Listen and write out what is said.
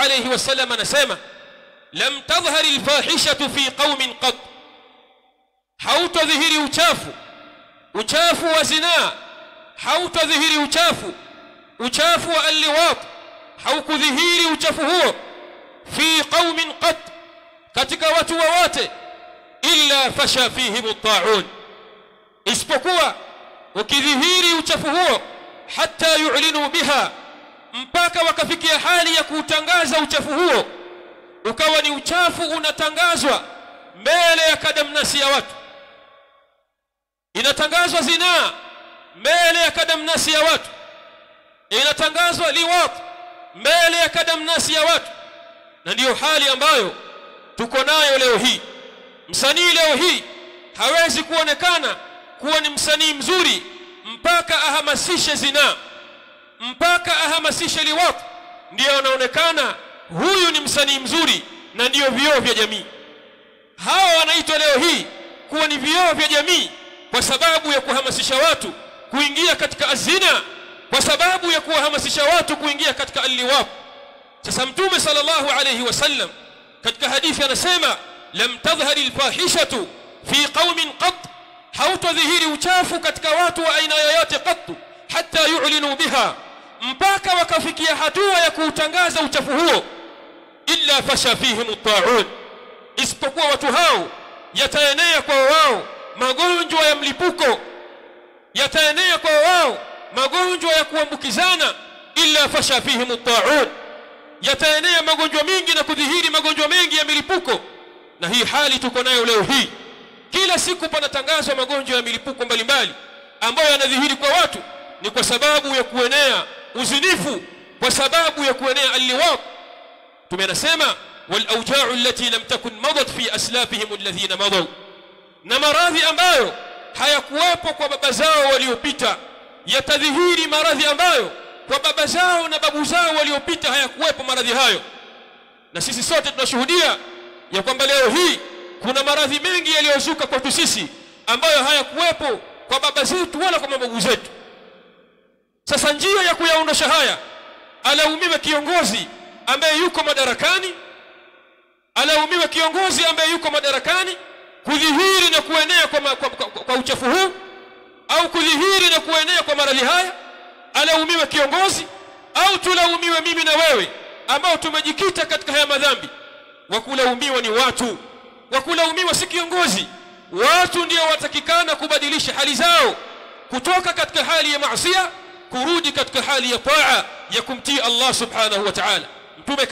alayhi wasallam anasema lam tadhhar alfahishatu fi qaumin qat, hautadhihiri uchafu wa zinaa, hautadhihiri uchafu wa alliwat, haukudhihiri uchafu huo fi qaumin qat, katika watu wote, illa fasha fihim at-ta'un, isipokuwa ukidhihiri uchafu huo hatta yu'linu biha, mpaka wakafikia hali ya kutangaza uchafu huo, ukawa ni uchafu unatangazwa mbele ya kadamnasi ya watu. Inatangazwa zinaa mbele ya kadamnasi ya watu, inatangazwa liwat mbele ya kadamnasi ya watu. Na ndiyo hali ambayo tuko nayo leo hii. Msanii leo hii hawezi kuonekana kuwa ni msanii mzuri mpaka ahamasishe zinaa, mpaka ahamasishe liwat, ndio anaonekana huyu ni msanii mzuri, na ndio vioo vya jamii. Hawa wanaitwa leo hii kuwa ni vioo vya jamii kwa sababu ya kuhamasisha watu kuingia katika azina, kwa sababu ya kuhamasisha watu kuingia katika alliwat. Sasa Mtume sallallahu alayhi wasallam katika hadithi anasema lam tadhhari alfahishatu fi qaumin qat, hautadhihiri uchafu katika watu wa aina yoyote qattu, hatta yu'linu biha, mpaka wakafikia hatua ya kuutangaza uchafu huo, illa fasha fihim at-ta'un, isipokuwa watu hao yataenea kwa wao magonjwa ya mlipuko, yataenea kwa wao magonjwa ya kuambukizana, illa fasha fihim at-ta'un, yataenea magonjwa mengi na kudhihiri magonjwa mengi ya milipuko. Na hii hali tuko nayo leo hii, kila siku panatangazwa magonjwa ya milipuko mbalimbali ambayo yanadhihiri kwa watu, ni kwa sababu ya kuenea uzinifu, kwa sababu ya kuenea alliwat. Tumenasema wal awja'u allati lam takun madat fi aslafihim alladhina madaw, na maradhi ambayo hayakuwepo kwa baba zao waliopita, yatadhihiri maradhi ambayo kwa baba zao na babu zao waliopita hayakuwepo maradhi hayo. Na sisi sote tunashuhudia ya kwamba leo hii kuna maradhi mengi yaliyozuka kwetu sisi ambayo hayakuwepo kwa baba zetu wala kwa mababu zetu. Sasa njia ya kuyaondosha haya, alaumiwe kiongozi ambaye yuko madarakani, alaumiwe kiongozi ambaye yuko madarakani kudhihiri na kuenea kwa uchafu huu, au kudhihiri na kuenea kwa maradhi haya. Alaumiwe kiongozi, au tulaumiwe mimi na wewe ambao tumejikita katika haya madhambi? Wakulaumiwa ni watu, wakulaumiwa si kiongozi. Watu ndio watakikana kubadilisha hali zao kutoka katika hali ya maasiya kurudi katika hali ya taa ya kumtii Allah subhanahu wa ta'ala. Mtume